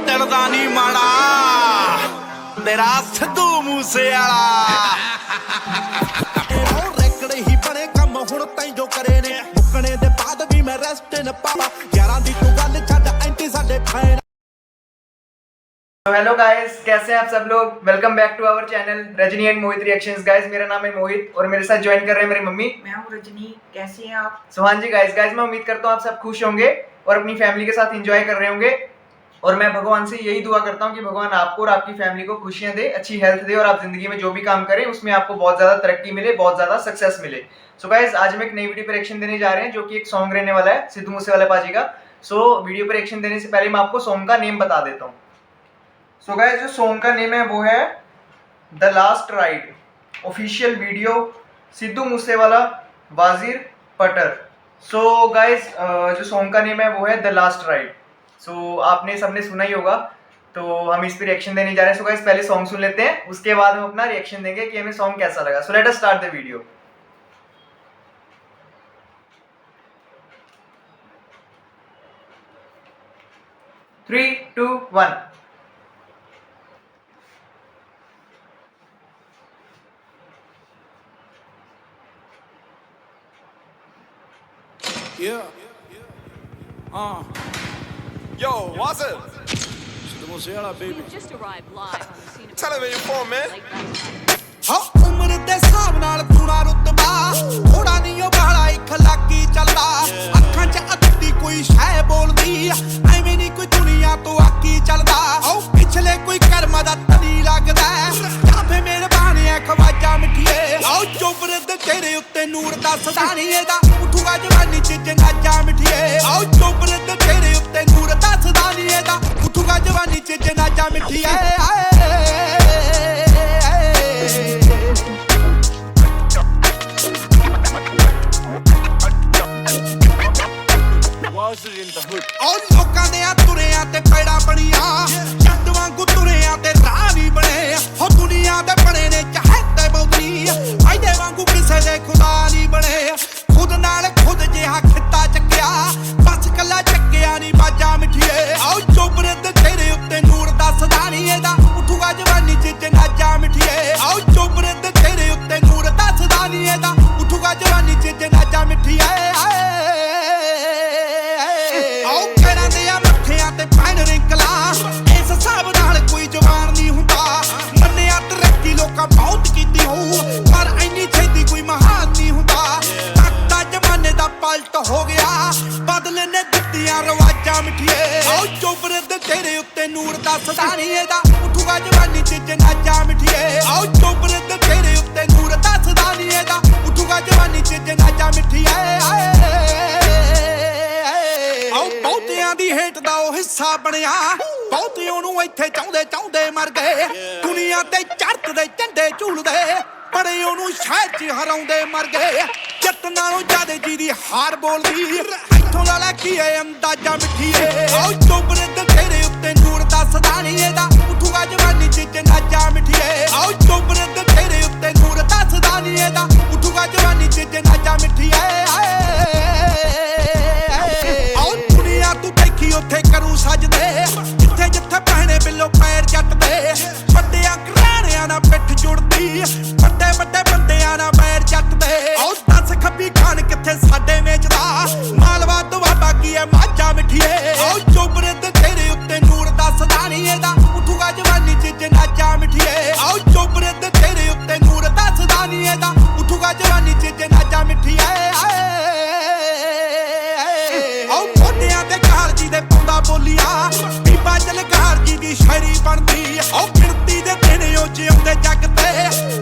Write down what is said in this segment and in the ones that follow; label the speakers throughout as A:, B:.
A: दिल दा नी माड़ा तेरा सिद्धू मूसे वाला रेकड़ ही बने कम हुण तैं जो करे ने मुकने दे बाद भी मैं रेस्ट न पावा यारां दी तू गल छड्ड एंटी साडे फैन।
B: हेलो गाइस, कैसे हैं आप सब लोग। Welcome back to our channel Rajni and Mohit reactions. Guys मेरा नाम है मोहित और मेरे साथ ज्वाइन कर रहे हैं मेरी मम्मी।
C: मैं हूं रजनी, कैसे हैं आप।
B: सो हाँ जी गाइस मैं उम्मीद करता हूँ आप सब खुश होंगे और अपनी फैमिली के साथ एंजॉय कर रहे होंगे। और मैं भगवान से यही दुआ करता हूँ कि भगवान आपको और आपकी फैमिली को खुशियां दे, अच्छी हेल्थ दे और आप जिंदगी में जो भी काम करें उसमें आपको बहुत ज्यादा तरक्की मिले, बहुत ज्यादा सक्सेस मिले। सो गाइस आज हम एक नई वीडियो पर रिएक्शन देने जा रहे हैं जो कि एक सॉन्ग रहने वाला है सिद्धू मूसेवाला पाजी का। सो वीडियो पर रिएक्शन देने से पहले मैं आपको सॉन्ग का नेम बता देता हूँ। सो गाइस जो सॉन्ग का नेम है वो है the last ride, official video Sidhu Moosewala वाजिर पटर। सो गाइस जो सॉन्ग का नेम है वो है द लास्ट राइड। सो आपने सबने सुना ही होगा, तो हम इस पे रिएक्शन देने जा रहे हैं। सो गाइस पहले सॉन्ग सुन लेते हैं, उसके बाद हम अपना रिएक्शन देंगे कि हमें सॉन्ग कैसा लगा। So let us start the video. Three two one.
D: Yo, what's up? Baby.
E: Just arrived live on the scene of
D: Television for man.
A: उम्र दे हिसाब नाल पूरा रुतबा थोड़ा नहीं ओ बाला इखलाकी चलदा अखां च अद्धी कोई शै बोलदी एवें नहीं कोई दुनिया तो आकी चलदा ओ पिछले कोई कर्म दा तनी लगदा या फे मेहरबानी है खवाजा मिठिए ओ चोबरे दे तेरे उत्ते नूर दा सदानी एदा उठूगा जवानी च जनाजा मिठिए ओ चोबरे दे तेरे उत्ते नूर दा सदानी एदा उठूगा जवानी च जनाजा मिठिए और लोकां दे तुरियां ते पैड़ा बनिया जद वांगू तुरियां ते राह नहीं बने हो दुनिया दे बने ने चाहते बहुती फायदे वांगू किसे दे खुदा नहीं बने खुद नाल खुद जिहा खित्ता चक्किया बस कला चक्किया नहीं बाजा मिठिए आओ चोबरे ते तेरे उत्ते नूर दा सदा नहीं एदा उठूगा जवानी च जनाजा मिठिए आओ चोबरे ते तेरे उत्ते नूर दा सदा नहीं एदा उठूगा जवानी च जनाजा मिठिए इस हिसाब नाल कोई जवान नहीं हुंदा मन्निया तरक्की लोकां बहुत कीती होऊ पर इन्नी छेती कोई महान नहीं हुंदा ताकता जमाने दा पलट हो गया बदले ने दित्तियां रवाजां मिठिए आओ चोबरे दे तेरे उत्ते नूर दा सदा नहीं एदा उठूगा जवानी च जनाजा मिठिए आओ चोबरे दे तेरे उत्ते नूर दा सदा नहीं एदा उठूगा जवानी च जनाजा मिठिए बहुतियां दी हेठ दा ओ हिस्सा बनया बहुते ओनू इत्थे चाहुंदे चाहुंदे मर गए दुनिया ते चढ़त दे झंडे झूलदे बड़े ओनू शहर च हराउंदे मर गए जत नालों ज्यादा जी दी हार बोलदी इत्थों लाला की है अंदाजा मिठिए आओ चोबरे ते तेरे उत्ते नूर दा सदा नहीं एदा उठूगा जवानी च जनाजा मिठिए आओ चोबरे ते तेरे उत्ते नूर दा सदा नहीं एदा उठूगा जवानी च जनाजा मिठिए तू देखी उथे करू सजदे जिथे जिथे पहने बिलो पैर जटदे बड्डिया घराणियां ना पिठ जुड़दी बड्डे बड्डे बंदियां ना पैर जटदे ओ दस खब्बी खान किथे साडे वेचदा मालवा दुआबा की है माजा मिठिए ओ चोबरे ते तेरे उत्ते नूर दा सदा नहीं एदा उठूगा जवानी च जनाजा मिठिए ओ चोबरे ते तेरे उत्ते नूर दा सदा नहीं एदा उठूगा जवानी च जनाजा मिठिए बोलिया पीपा जलगार जी दी शायरी बनदी ओ फिरती दे दिन ओ जिउंदे जग ते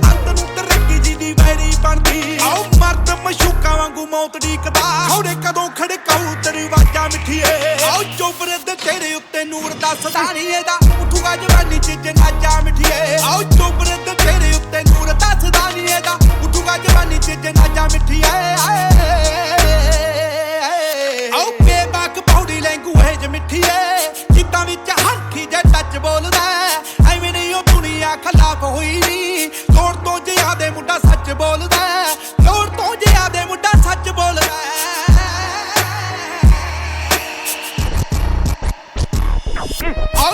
A: अंत नूं तरक्की जी दी वैरी बनदी ओ मर्द मशूका वांगू मौत ढीकदा थोड़े कदों खड़काऊ दरवाजा मिठिए ओ चोबरे दे तेरे उत्ते नूर दा सदा नहीं एदा उठूगा जवानी च जनाजा मिठिए ओ चोबरे दे तेरे उत्ते नूर दा सदा नहीं एदा उठूगा जवानी च जनाजा मिठिए मिठिए जिद्दां विच हरखी जे टच बोलदा एवें नहीं ओ दुनिया खिलाफ होई लोड़ तो जियादे मुंडा सच बोलदा लोड़ तो जियादे मुंडा सच बोलदा आओ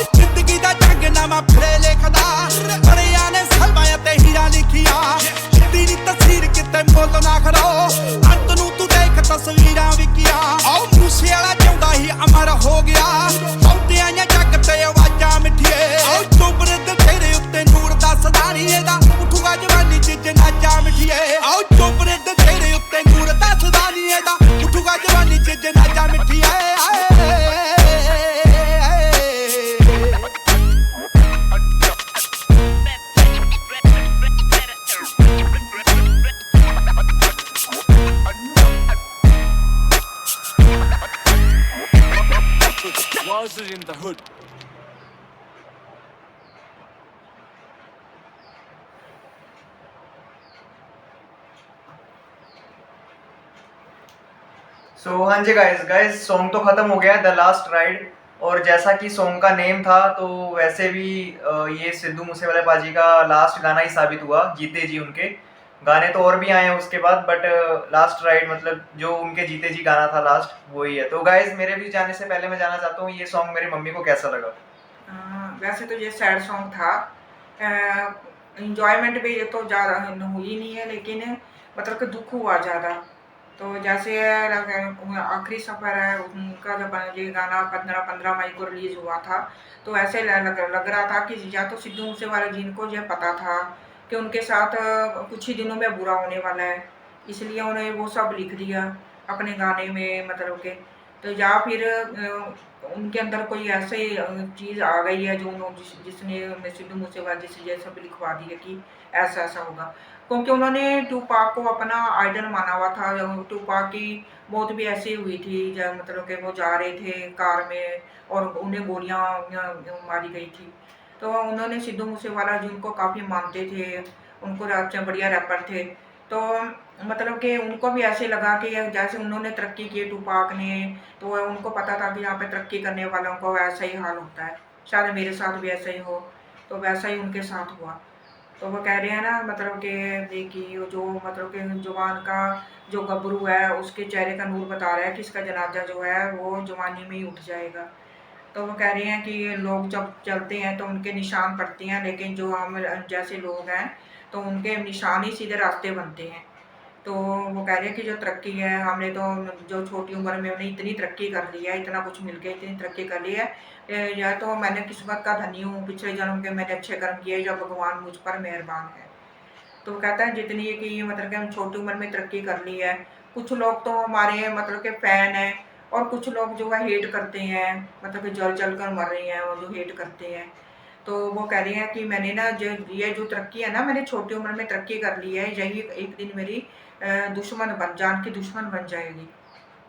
B: सो हाँ जी गाइस सॉन्ग तो खत्म हो गया, द लास्ट राइड। और जैसा कि सॉन्ग का नेम था, तो वैसे भी ये सिद्धू मूसेवाला पाजी का लास्ट गाना ही साबित हुआ, जीते जी। उनके गाने तो और भी आए हैं उसके बाद, बट लास्ट राइड मतलब जो उनके जीते जी गाना था लास्ट, वही है। तो गाइस मेरे भी जाने से पहले मैं जानना चाहता हूँ, ये सॉन्ग मेरी मम्मी को कैसा लगा?
C: वैसे तो ये सैड सॉन्ग था। इंजॉयमेंट भी ये तो ज़्यादा हुई नहीं है, लेकिन मतलब कि दुख हुआ ज़्यादा। तो जैसे आखिरी सफ़र है उनका, जब ये गाना 15 मई को रिलीज़ हुआ था, तो ऐसे लग रहा था कि या तो सिद्धू मूसेवाला जिनको ये पता था कि उनके साथ कुछ ही दिनों में बुरा होने वाला है, इसलिए उन्हें वो सब लिख दिया अपने गाने में, मतलब के। तो या फिर उनके अंदर कोई ऐसे चीज़ आ गई है जो जिसने सिद्धू मूसेवाला जी से ये सब लिखवा दिया कि ऐसा ऐसा होगा। क्योंकि उन्होंने टूपाक को अपना आइडल माना हुआ था। जब टूपाक की मौत भी ऐसी हुई थी, जब मतलब कि वो जा रहे थे कार में और उन्हें गोलियां मारी गई थी। तो उन्होंने सिद्धू मूसेवाला जी उनको काफ़ी मानते थे, उनको अच्छा बढ़िया रैपर थे। तो मतलब कि उनको भी ऐसे लगा कि जैसे उन्होंने तरक्की की टूपाक ने, तो उनको पता था कि यहाँ पे तरक्की करने वालों को ऐसा ही हाल होता है, शायद मेरे साथ भी ऐसा ही हो। तो वैसा ही उनके साथ हुआ। तो वो कह रहे हैं ना, मतलब कि देखिए वो जो मतलब कि जवान का जो गबरू है उसके चेहरे का नूर बता रहा है कि इसका जनाजा जो है वो जवानी में ही उठ जाएगा। तो वो कह रहे हैं कि लोग जब चलते हैं तो उनके निशान पड़ते हैं, लेकिन जो हम जैसे लोग हैं तो उनके निशान ही सीधे रास्ते बनते हैं। तो वो कह रहे हैं कि जो तरक्की है, हमने तो जो छोटी उम्र में हमने इतनी तरक्की कर ली है, इतना कुछ मिल गया, इतनी तरक्की कर ली है, या तो मैंने किस्मत का धनी हूँ, पिछले जन्म के मैंने अच्छे कर्म किए, जब भगवान मुझ पर मेहरबान है। तो वो कहता है जितनी है कि मतलब कि हम छोटी उम्र में तरक्की कर ली है। कुछ लोग तो हमारे मतलब के फ़ैन हैं, और कुछ लोग जो है हेट करते हैं, मतलब कि जल-जल कर मर रहे हैं वो जो हेट करते हैं। तो वो कह रहे हैं कि मैंने ना जो ये जो तरक्की है ना, मैंने छोटी उम्र में तरक्की कर ली है, यही एक दिन मेरी दुश्मन बन जान की दुश्मन बन जाएगी।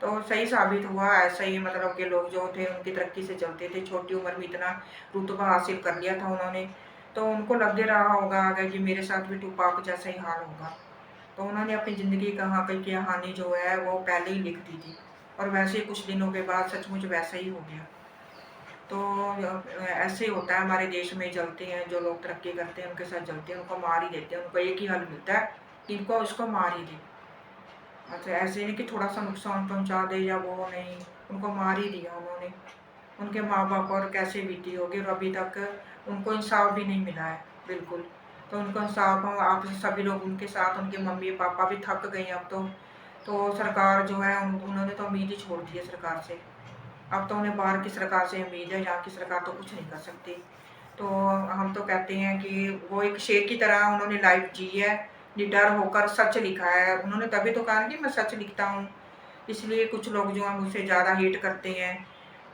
C: तो सही साबित हुआ, ऐसा ही मतलब के लोग जो थे उनकी तरक्की से चलते थे, छोटी उम्र में इतना रुतबा हासिल कर लिया था उन्होंने। तो उनको लग ही रहा होगा आगे कि मेरे साथ भी टूपाक जैसा ही हाल होगा। तो उन्होंने अपनी ज़िंदगी की कहानी जो है वो पहले ही लिख दी थी, और वैसे ही कुछ दिनों के बाद सचमुच वैसा ही हो गया। तो ऐसे ही होता है हमारे देश में, जलते हैं जो लोग तरक्की करते हैं उनके साथ जलते हैं, उनको मार ही देते हैं, उनको एक ही हल मिलता है कि इनको इसको मार ही दे। अच्छा, ऐसे नहीं कि थोड़ा-सा नुकसान पहुँचा दे या वो नहीं, उनको मार ही दिया उन्होंने। उनके माँ-बाप और कैसे बीती होगी, और अभी तक उनको इंसाफ भी नहीं मिला है, बिल्कुल। तो उनको इंसाफ आप सभी लोग उनके साथ, उनके मम्मी-पापा भी थक गए हैं अब तो। तो सरकार जो है उन्होंने तो उम्मीद ही छोड़ दी है सरकार से। अब तो उन्हें बाहर की सरकार से उम्मीद है, यहाँ की सरकार तो कुछ नहीं कर सकती। तो हम तो कहते हैं कि वो एक शेर की तरह उन्होंने लाइफ़ जी है, निडर होकर सच लिखा है। उन्होंने तभी तो कहा ना कि मैं सच लिखता हूँ, इसलिए कुछ लोग जो हैं मुझसे ज़्यादा हेट करते हैं।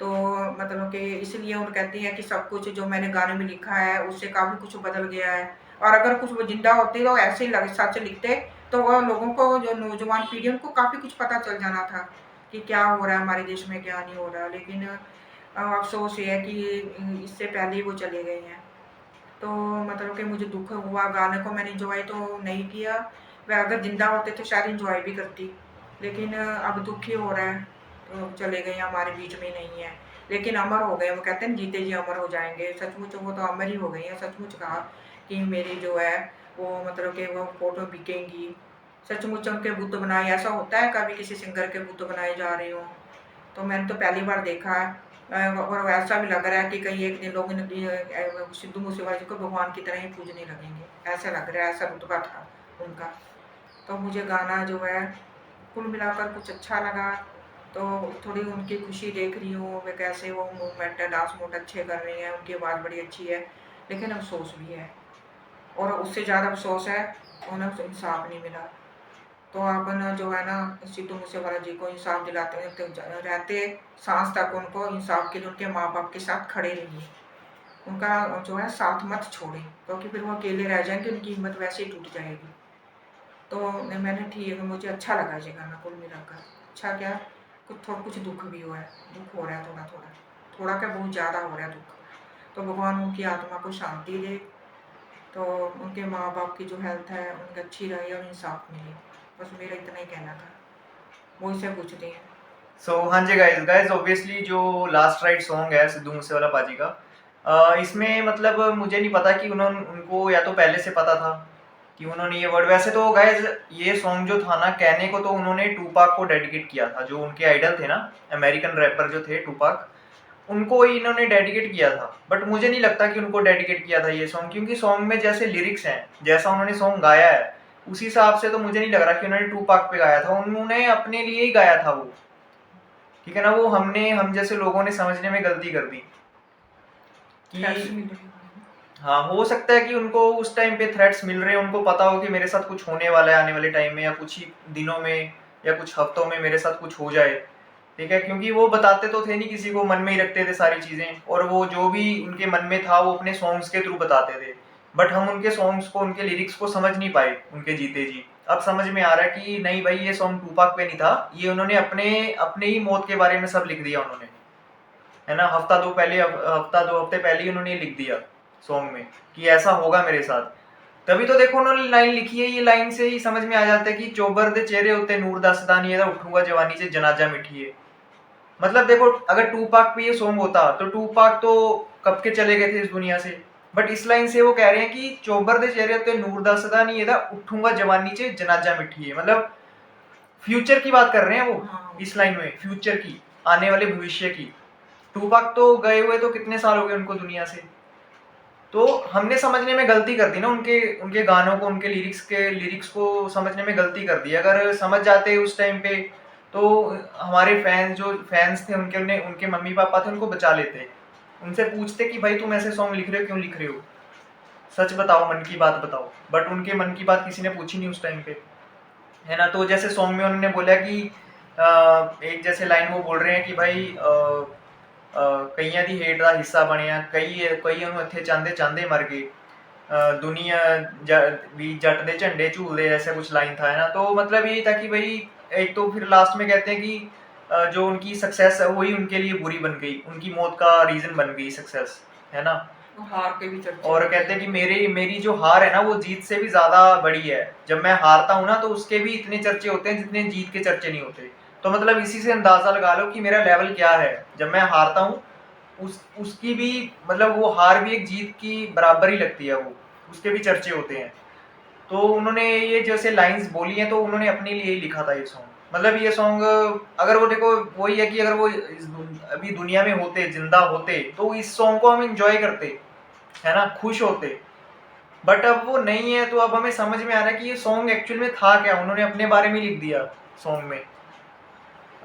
C: तो मतलब कि इसलिए वो कहते हैं कि सब कुछ जो मैंने गाने में लिखा है उससे काफ़ी कुछ बदल गया है, और अगर कुछ वो ज़िंदा होते तो ऐसे ही सच लिखते, तो वो लोगों को, जो नौजवान पीढ़ी है, उनको काफ़ी कुछ पता चल जाना था कि क्या हो रहा है हमारे देश में, क्या नहीं हो रहा है। लेकिन अफ़सोस ये है कि इससे पहले ही वो चले गए हैं। तो मतलब कि मुझे दुःख हुआ, गाने को मैंने एन्जॉय तो नहीं किया। वह अगर ज़िंदा होते तो शायद एन्जॉय भी करती। लेकिन अब दुःख ही हो रहा है, तो चले गए, हमारे बीच में नहीं है। लेकिन अमर हो गए, वो कहते हैं जीते जी अमर हो जाएँगे। सचमुच वो तो अमर ही हो गई हैं, सचमुच कहा कि मेरी जो है वो मतलब कि वो फ़ोटो बिकेंगी। सचमुच उनके बुत बनाए, ऐसा होता है कभी किसी सिंगर के बुत बनाए जा रहे हों? तो मैंने तो पहली बार देखा है। और ऐसा भी लग रहा है कि कहीं एक दिन लोग सिद्धू मूसेवाला जी को भगवान की तरह ही पूजने लगेंगे, ऐसा लग रहा है, ऐसा रुतबा था उनका। तो मुझे गाना जो है कुल मिलाकर कुछ अच्छा लगा। तो थोड़ी उनकी खुशी देख रही हूँ, वे कैसे वो मूवमेंट है, डांस मूवमेंट अच्छे कर रही हैं, उनकी आवाज़ बड़ी अच्छी है, लेकिन अफ़सोस भी है। और उससे ज़्यादा अफ़सोस है उन्हें इंसाफ नहीं मिला। तो आप ना जो है ना सिद्धू मूसेवाला जी को इंसाफ दिलाते हैं, तो रहते सांस तक उनको इंसाफ के लिए उनके माँ-बाप के साथ खड़े रहिए। उनका जो है साथ मत छोड़ें, क्योंकि फिर वो अकेले रह जाएँगे, उनकी हिम्मत वैसे ही टूट जाएगी। तो मैंने ठीक, मुझे अच्छा लगा ये गाना कुल मिलाकर। अच्छा क्या, कुछ दुःख भी हुआ है, दुःख हो रहा है थोड़ा-थोड़ा। थोड़ा क्या, बहुत ज़्यादा हो रहा है दुःख। तो भगवान उनकी आत्मा को शांति दे, तो उनके माँ-बाप की जो हेल्थ है उनकी अच्छी रहे और इंसाफ मिले। बस मेरा इतना ही कहना था। वो इससे पूछते हैं।
B: सो हाँ जी गाइस गाइस ऑब्वियसली जो लास्ट राइड सॉन्ग है सिद्धू मूसेवाला पाजी का, इसमें मतलब मुझे नहीं पता कि उन्होंने उनको या तो पहले से पता था कि उन्होंने ये वर्ड, वैसे तो गाइस ये सॉन्ग जो था ना, कहने को तो उन्होंने टूपाक को डेडिकेट किया था, जो उनके आइडल थे ना, अमेरिकन रैपर जो थे टूपाक, उनको ही इन्होंने डेडिकेट किया था। बट मुझे नहीं लगता कि उनको डेडिकेट किया था ये सॉन्ग, क्योंकि सॉन्ग में जैसे लिरिक्स हैं, जैसा उन्होंने सॉन्ग गाया है, उसी हिसाब से तो मुझे नहीं लग रहा कि उन्होंने टूपाक पे गाया था, उन्होंने अपने लिए ही गाया था वो, ठीक है ना। वो हम जैसे लोगों ने समझने में गलती कर दी कि हाँ, हो सकता है कि उनको उस टाइम पे थ्रेट्स मिल रहे हैं, उनको पता हो कि मेरे साथ कुछ होने वाला है आने वाले टाइम में, या कुछ ही दिनों में या कुछ हफ्तों में मेरे साथ कुछ हो जाए, ठीक है। क्योंकि वो बताते तो थे नहीं किसी को, मन में ही रखते थे सारी चीज़ें, और वो जो भी उनके मन में था वो अपने सॉन्ग्स के थ्रू बताते थे। बट हम उनके सॉन्ग्स को, उनके लिरिक्स को समझ नहीं पाए उनके जीते जी। अब समझ में आ रहा है कि नहीं भाई, ये सॉन्ग टूपाक पे नहीं था, ये उन्होंने अपने ही मौत के बारे में सब लिख दिया उन्होंने, है ना। हफ्ता दो हफ्ते पहले ही उन्होंने लिख दिया सॉन्ग में कि ऐसा होगा मेरे साथ। तभी तो देखो उन्होंने लाइन लिखी है, ये लाइन से ही समझ में आ जाता है कि चोबर दे चेहरे उत्ते नूर दा सदानी है, उठूंगा जवानी से जनाजा मिठिए। मतलब देखो, अगर टूपाक पे ये सॉन्ग होता तो टूपाक तो कब के चले गए थे इस दुनिया से, बट इस लाइन से वो कह रहे हैं कि चोबर दे चेहरे उत्ते नूर दा सदानी है, उठूंगा जवानी से जनाजा मिठिए। मतलब फ्यूचर की बात कर रहे हैं वो इस लाइन में, फ्यूचर की, आने वाले भविष्य की। टूपाक तो गए हुए तो कितने साल हो गए उनको दुनिया से, तो हमने समझने में गलती कर दी ना, उनके गानों को, उनके लिरिक्स को समझने में गलती कर दी। अगर समझ जाते उस टाइम पे तो हमारे फैंस थे उनके मम्मी पापा थे, उनको बचा लेते, उनसे पूछते कि भाई तुम ऐसे सॉन्ग लिख रहे हो, क्यों लिख रहे हो, सच बताओ, मन की बात बताओ। बट उनके मन की बात किसी ने पूछी नहीं उस टाइम पे, है ना। तो जैसे सॉन्ग में उन्होंने बोला कि एक जैसे लाइन वो बोल रहे हैं कि भाई कईयां दी हेट का हिस्सा बनिया, कई ਉਹਨੂੰ ਇੱਥੇ चांदे मर गए, दुनिया भी जट दे झंडे झूलदे, ऐसा कुछ लाइन था, है ना। तो मतलब यही था कि भाई, एक तो फिर लास्ट में कहते हैं कि जो उनकी सक्सेस है वही उनके लिए बुरी बन गई, उनकी मौत का रीजन बन गई सक्सेस, है ना।
C: हार के भी चर्चा,
B: और कहते हैं कि मेरी जो हार है ना वो जीत से भी ज्यादा बड़ी है, जब मैं हारता हूँ ना तो उसके भी इतने चर्चे होते हैं जितने जीत के चर्चे नहीं होते। तो मतलब इसी से अंदाजा लगा लो कि मेरा लेवल क्या है। जब मैं हारता हूँ उसकी भी, मतलब वो हार भी एक जीत की बराबर ही लगती है, वो उसके भी चर्चे होते हैं। तो उन्होंने ये जैसे लाइंस बोली हैं तो उन्होंने अपने लिए ही लिखा था ये सॉन्ग। मतलब ये सॉन्ग अगर वो देखो, वही है कि अगर वो अभी दुनिया में होते, जिंदा होते, तो इस सॉन्ग को हम इंजॉय करते, है ना, खुश होते। बट अब वो नहीं है, तो अब हमें समझ में आ रहा है कि ये सॉन्ग एक्चुअल में था क्या, उन्होंने अपने बारे में लिख दिया सॉन्ग में।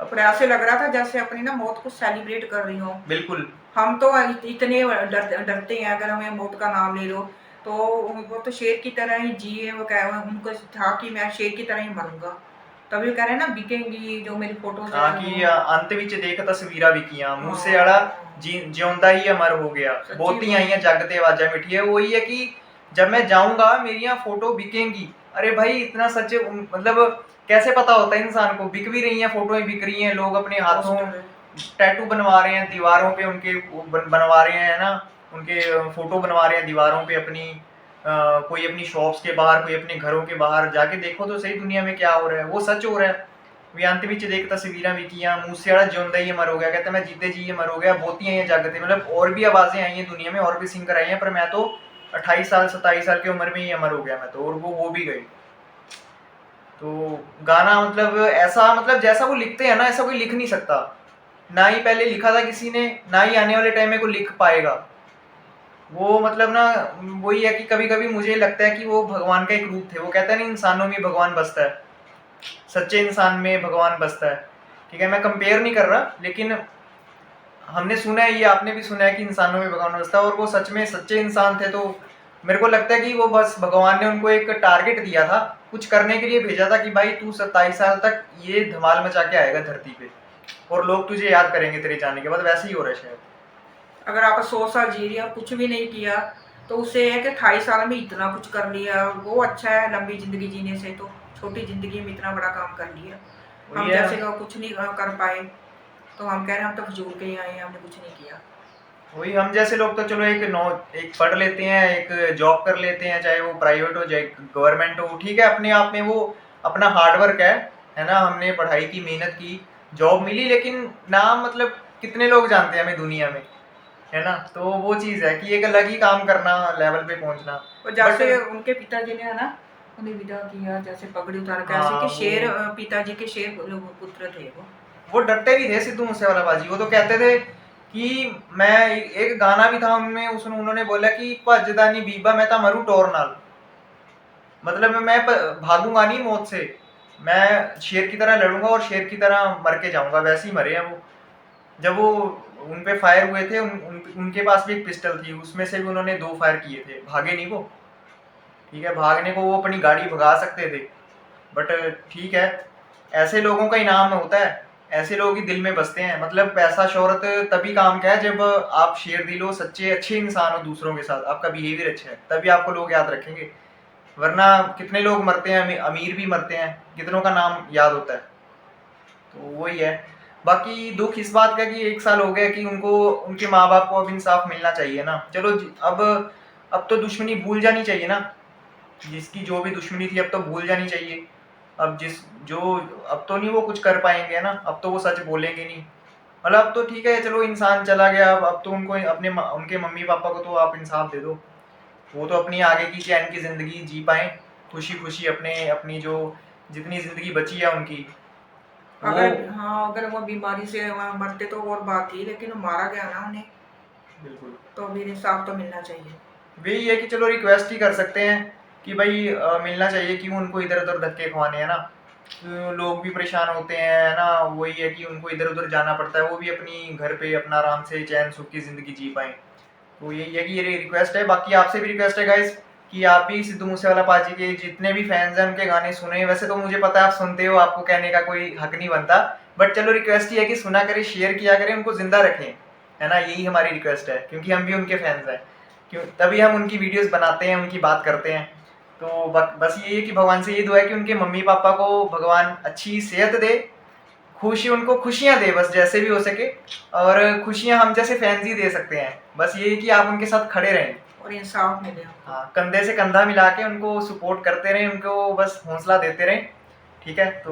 C: पर ऐसे लग रहा था जैसे अपनी ना मौत को सेलिब्रेट कर रही हो।
B: बिल्कुल,
C: हम तो इतने डरते हैं, अगर हमें मौत का नाम ले लो तो वो तो शेर की तरह ही जिए, वो कह उनको था कि मैं शेर की तरह ही मरूंगा, तभी कह रहे हैं ना बिकेंगी जो मेरी फोटोज
B: हाँ कि अंत विच देख तस्वीरां विकियां, मूसे वाला जिਉਂਦਾ ही अमर हो गया, बोती आईयां जग ते आवाज़ां मिठियां। वही है कि जब मैं जाऊंगा मेरी फोटो बिकेंगी। अरे भाई, इतना सच, मतलब कैसे पता होता है इंसान को, बिक भी रही हैं, फोटोएं बिक रही हैं, लोग अपने हाथों टैटू बनवा रहे हैं, दीवारों पे उनके बनवा रहे हैं ना, उनके फोटो बनवा रहे हैं दीवारों पे अपनी, कोई अपनी शॉप्स के बाहर, कोई अपने घरों के बाहर। जाके देखो तो सही दुनिया में क्या हो रहा है, वो सच हो रहा है। अंत विच देख तस्वीरां विकियां, मूसे वाला जिਉਂਦਾ ही अमर हो गया, कहता मैं जीते जी अमर हो गया, बोती आई जग ते। मतलब और भी आवाज़ें आई हैं दुनिया में, और भी सिंगर आई हैं, पर मैं तो 28 साल 27 साल की उम्र में ही अमर हो गया मैं तो, और वो भी गए। तो गाना मतलब ऐसा, मतलब जैसा वो लिखते हैं ना, ऐसा कोई लिख नहीं सकता, ना ही पहले लिखा था किसी ने, ना ही आने वाले टाइम में कोई लिख पाएगा। वो मतलब ना, वही है कि कभी कभी मुझे लगता है कि वो भगवान का एक रूप थे। वो कहते हैं ना, इंसानों में भगवान बसता है, सच्चे इंसान में भगवान बसता है, ठीक है। मैं कंपेयर नहीं कर रहा, लेकिन हमने सुना है, ये आपने भी सुना है कि इंसानों में भगवान बसता है, और वो सच में सच्चे इंसान थे। तो मेरे को लगता है कि वो बस भगवान ने उनको एक टारगेट दिया था, कुछ करने के लिए भेजा था कि भाई तू 27 साल तक ये धमाल मचा के आएगा धरती पे, और लोग तुझे याद करेंगे तेरे जाने के बाद। वैसे ही हो रहा है शायद।
C: अगर आप 100 साल जी रहे और कुछ भी नहीं किया, तो उससे है कि 28 साल में इतना कुछ कर लिया, वो अच्छा है लंबी जिंदगी जीने से, तो छोटी जिंदगी में इतना बड़ा काम कर लिया। हम जैसे लोग कुछ नहीं कर पाए, तो हम कह रहे हैं हम तो फजूल के ही आए, हमने कुछ नहीं किया।
B: वही, हम जैसे लोग तो चलो एक पढ़ लेते हैं, एक जॉब कर लेते हैं, चाहे वो प्राइवेट हो चाहे गवर्नमेंट हो, ठीक है, अपने आप में वो अपना हार्डवर्क है ना। हमने पढ़ाई की, मेहनत की, जॉब मिली, लेकिन नाम मतलब कितने लोग जानते हैं हमें दुनिया में, है ना। तो वो चीज़ है कि एक अलग ही काम करना, लेवल पे पहुंचना।
C: और जैसे
B: But-
C: उनके पिताजी ने, है ना, उन्हें विदा किया, जैसे पगड़ी उतार के,
B: हाँ,
C: ऐसे कि शेर,
B: वो-
C: पिताजी के शेर पुत्र थे वो।
B: डरते भी थे सिद्धू मूसेवाला बाजी। वो तो कहते थे कि मैं, एक गाना भी था उनमें, उसने उन्होंने बोला कि भजदा नहीं बीबा मैं ता मरूं टोर नाल, मतलब मैं भागूंगा नहीं मौत से, मैं शेर की तरह लड़ूंगा और शेर की तरह मर के जाऊंगा। वैसे ही मरे हैं वो। जब वो उन पे फायर हुए थे, उनके पास भी एक पिस्टल थी, उसमें से भी उन्होंने 2 फायर किए थे, भागे नहीं वो। ठीक है, भागने को वो अपनी गाड़ी भगा सकते थे, बट ठीक है, ऐसे लोगों का इनाम होता है, ऐसे लोग ही दिल में बसते हैं। मतलब पैसा शोहरत तभी काम का है जब आप शेर दिल हो, सच्चे अच्छे इंसान हो दूसरों के साथ, आपका बिहेवियर अच्छा है, तभी आपको लोग याद रखेंगे। वरना कितने लोग मरते हैं, अमीर भी मरते हैं, कितनों का नाम याद होता है। तो वही है। बाकी दुख इस बात का कि 1 साल हो गया कि उनको, उनके माँ बाप को अब इंसाफ मिलना चाहिए ना। चलो अब तो दुश्मनी भूल जानी चाहिए ना, जिसकी जो भी दुश्मनी थी अब तो भूल जानी चाहिए। अब अब तो नहीं वो कुछ कर पाएंगे ना, अब तो वो सच बोलेंगे नहीं। मतलब अब तो ठीक है, चलो इंसान चला गया, अब तो उनको उनके मम्मी पापा को तो आप इंसाफ दे दो, वो तो अपनी आगे की चैन की जिंदगी जी पाए, खुशी खुशी अपनी जो जितनी जिंदगी बची है उनकी,
C: अगर, हाँ, अगर वो बीमारी से मरते तो और बात थी, लेकिन वो मारा गया ना उन्हें,
B: बिल्कुल
C: तो भी इंसाफ तो मिलना चाहिए।
B: वही है कि चलो रिक्वेस्ट ही कर सकते हैं कि भाई मिलना चाहिए, क्यों उनको इधर उधर धक्के खुआने, है ना। तो लोग भी परेशान होते हैं, है ना। वही है कि उनको इधर उधर जाना पड़ता है, वो भी अपनी घर पे अपना आराम से चैन सुख की जिंदगी जी पाए। तो यही है कि ये रिक्वेस्ट है। बाकी आपसे भी रिक्वेस्ट है गाइस कि आप भी सिद्धू मूसेवाला पाजी के जितने भी फैंस हैं उनके गाने सुने। वैसे तो मुझे पता है आप सुनते हो, आपको कहने का कोई हक नहीं बनता, बट चलो रिक्वेस्ट ही है कि सुना करें, शेयर किया करें, उनको जिंदा रखें, है ना। यही हमारी रिक्वेस्ट है, क्योंकि हम भी उनके फैंस हैं, क्यों तभी हम उनकी वीडियोस बनाते हैं, उनकी बात करते हैं। तो बस यही है कि भगवान से ये दुआ है कि उनके मम्मी पापा को भगवान अच्छी सेहत दे, उनको खुशियाँ दे, बस जैसे भी हो सके। और खुशियाँ हम जैसे फैंस ही दे सकते हैं। बस ये है कि आप उनके साथ खड़े रहें,
C: और इंसाफ मिले।
B: हाँ, कंधे से कंधा मिला के उनको सपोर्ट करते रहें, उनको बस हौसला देते रहें। ठीक है, तो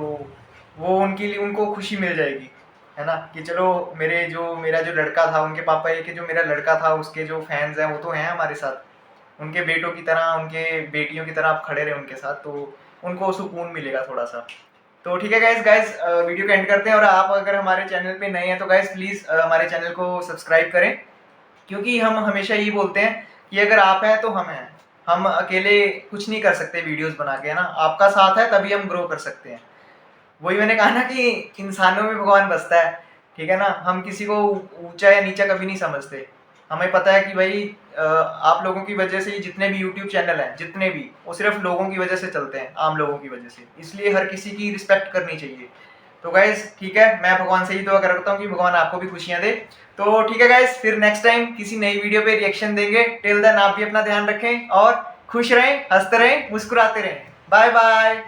B: वो उनके लिए उनको खुशी मिल जाएगी, है ना। कि चलो मेरा जो लड़का था, उनके पापा ये कि जो मेरा लड़का था उसके जो फैंस हैं वो तो हैं हमारे साथ, उनके बेटों की तरह, उनके बेटियों की तरह आप खड़े रहे उनके साथ, तो उनको सुकून मिलेगा थोड़ा सा। तो ठीक है गाइस वीडियो को एंड करते हैं। और आप अगर हमारे चैनल पे नए हैं तो गाइस प्लीज़ हमारे चैनल को सब्सक्राइब करें, क्योंकि हम हमेशा यही बोलते हैं कि अगर आप हैं तो हम हैं, हम अकेले कुछ नहीं कर सकते वीडियोस बना के, है ना। आपका साथ है तभी हम ग्रो कर सकते हैं। वही मैंने कहा ना कि इंसानों में भगवान बसता है, ठीक है ना। हम किसी को ऊंचा या नीचा कभी नहीं समझते। हमें पता है कि भाई आप लोगों की वजह से ही जितने भी यूट्यूब चैनल हैं, जितने भी, वो सिर्फ लोगों की वजह से चलते हैं, आम लोगों की वजह से। इसलिए हर किसी की रिस्पेक्ट करनी चाहिए। तो गाइस ठीक है, मैं भगवान से ही दुआ करता हूँ कि भगवान आपको भी खुशियाँ दे। तो ठीक है गाइस, फिर नेक्स्ट टाइम किसी नई वीडियो पे रिएक्शन देंगे। टिल देन आप भी अपना ध्यान रखें और खुश रहें, हंसते रहें, मुस्कुराते रहें। Bye bye.